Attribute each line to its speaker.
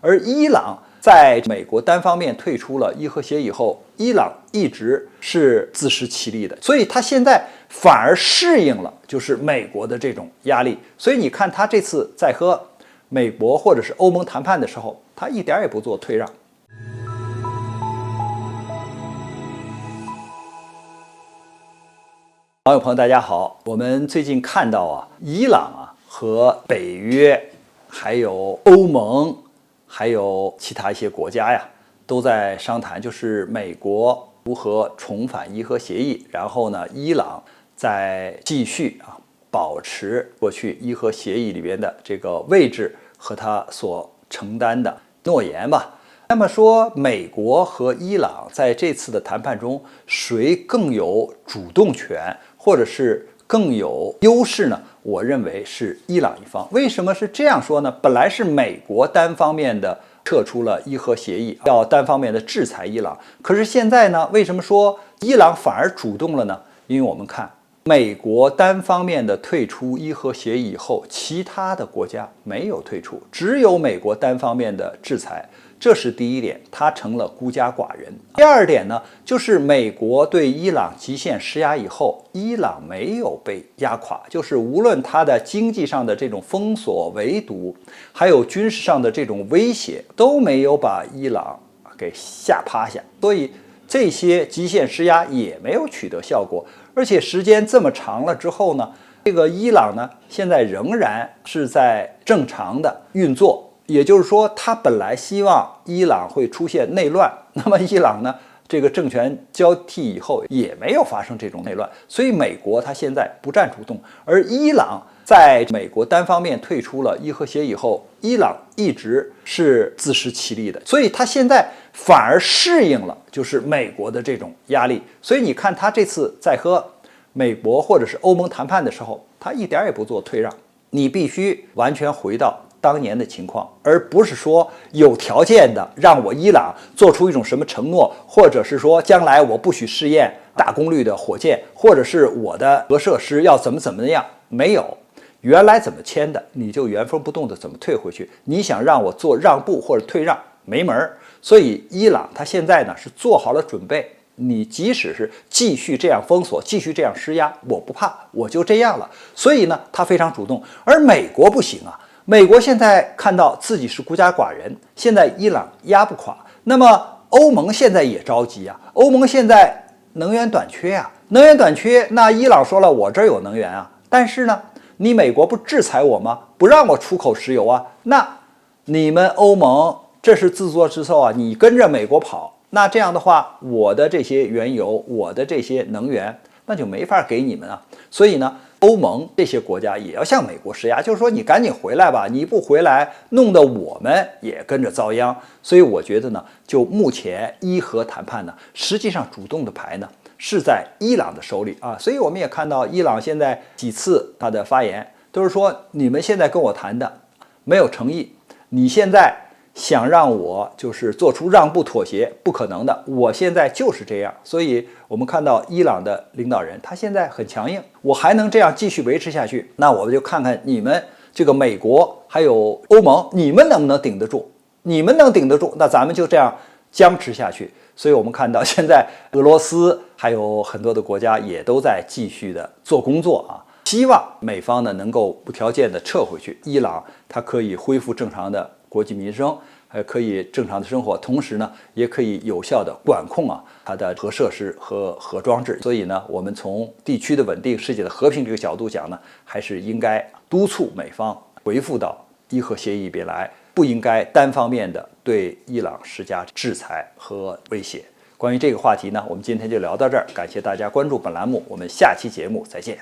Speaker 1: 而伊朗在美国单方面退出了伊核协议以后，伊朗一直是自食其力的，所以他现在反而适应了就是美国的这种压力。所以你看他这次在和美国或者是欧盟谈判的时候，他一点也不做退让。网友朋友大家好，我们最近看到伊朗和北约还有欧盟还有其他一些国家都在商谈，就是美国如何重返伊核协议，然后呢，伊朗再继续保持过去伊核协议里边的这个位置和他所承担的诺言吧。那么说，美国和伊朗在这次的谈判中，谁更有主动权，或者是更有优势呢？我认为是伊朗一方。为什么是这样说呢？本来是美国单方面的撤出了伊核协议，要单方面的制裁伊朗。可是现在呢，为什么说伊朗反而主动了呢？因为我们看，美国单方面的退出伊核协议以后，其他的国家没有退出，只有美国单方面的制裁。这是第一点，它成了孤家寡人。第二点呢，就是美国对伊朗极限施压以后，伊朗没有被压垮，就是无论它的经济上的这种封锁围堵，还有军事上的这种威胁，都没有把伊朗给吓趴下，所以这些极限施压也没有取得效果。而且时间这么长了之后呢，这个伊朗呢，现在仍然是在正常的运作。也就是说，他本来希望伊朗会出现内乱，那么伊朗呢，这个政权交替以后也没有发生这种内乱，所以美国他现在不占主动。而伊朗在美国单方面退出了伊核协议以后，伊朗一直是自食其力的，所以他现在反而适应了就是美国的这种压力。所以你看他这次在和美国或者是欧盟谈判的时候，他一点也不做退让，你必须完全回到当年的情况，而不是说有条件的让我伊朗做出一种什么承诺，或者是说将来我不许试验大功率的火箭，或者是我的核设施要怎么样，没有。原来怎么签的，你就原封不动的怎么退回去。你想让我做让步或者退让，没门儿。所以伊朗他现在呢是做好了准备，你即使是继续这样封锁，继续这样施压，我不怕，我就这样了。所以呢，他非常主动。而美国不行啊。美国现在看到自己是孤家寡人，现在伊朗压不垮，那么欧盟现在也着急啊。欧盟现在能源短缺啊，能源短缺，那伊朗说了，我这儿有能源啊，但是呢，你美国不制裁我吗？不让我出口石油啊？那你们欧盟这是自作自受啊，你跟着美国跑，那这样的话，我的这些原油，我的这些能源，那就没法给你们啊。所以呢，欧盟这些国家也要向美国施压，就是说你赶紧回来吧，你不回来，弄得我们也跟着遭殃。所以我觉得呢，就目前伊核谈判呢，实际上主动的牌呢是在伊朗的手里啊。所以我们也看到伊朗现在几次他的发言都是说，你们现在跟我谈的没有诚意，你现在想让我就是做出让步妥协，不可能的，我现在就是这样。所以我们看到伊朗的领导人他现在很强硬，我还能这样继续维持下去，那我们就看看你们这个美国还有欧盟，你们能不能顶得住？你们能顶得住，那咱们就这样僵持下去。所以我们看到现在俄罗斯还有很多的国家也都在继续的做工作啊，希望美方呢能够无条件的撤回去，伊朗它可以恢复正常的国计民生，还可以正常的生活，同时呢，也可以有效的管控它的核设施和核装置。所以呢，我们从地区的稳定、世界的和平这个角度讲呢，还是应该督促美方回复到伊核协议里边来，不应该单方面的对伊朗施加制裁和威胁。关于这个话题呢，我们今天就聊到这儿，感谢大家关注本栏目，我们下期节目再见。